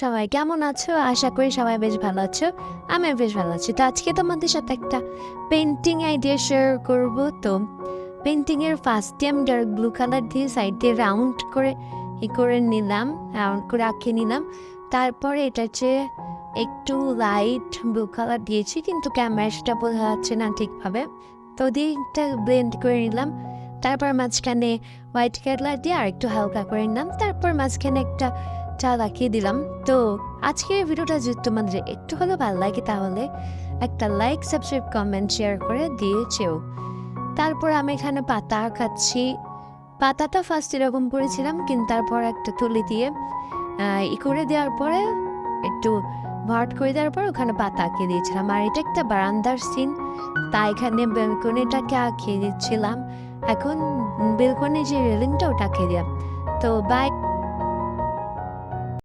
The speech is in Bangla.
সবাই কেমন আছো? আশা করি সবাই বেশ ভালো আছো। আমিও বেশ ভালো আছি। তো আজকে তোমাদের সাথে একটা পেইন্টিং আইডিয়া শেয়ার করব। তো পেইন্টিংয়ের ফার্স্টে আমি ডার্ক ব্লু কালার দিয়ে সাইড দিয়ে রাউন্ড করে নিলাম, রাউন্ড করে আঁকিয়ে নিলাম। তারপরে এটা হচ্ছে একটু লাইট ব্লু কালার দিয়েছি, কিন্তু ক্যামেরা সেটা বোঝা যাচ্ছে না ঠিকভাবে। তো দিয়ে একটা ব্লেন্ড করে নিলাম। তারপর মাঝখানে হোয়াইট কালার দিয়ে আর একটু হালকা করে নিলাম। তারপর মাঝখানে একটা চা রাখিয়ে দিলাম। তো আজকের ভিডিওটা যদি তোমাদের একটু হলেও ভালো লাগে তাহলে একটা লাইক, সাবস্ক্রাইব, কমেন্ট, শেয়ার করে দিয়েছেও। তারপর আমি এখানে পাতা খাচ্ছি। পাতাটা ফার্স্ট এরকম করেছিলাম, কিন্তু তারপর একটা তুলি দিয়ে করে দেওয়ার পরে একটু ভরাট করে দেওয়ার পর ওখানে পাতা আঁকিয়ে দিয়েছিলাম। আর এটা একটা বারান্দার সিন, তাই এখানে বেলকনিটাকে আঁকিয়ে দিচ্ছিলাম। এখন বেলকনি যে রেলিংটা ওটা আঁকিয়ে দিলাম। তো বাই।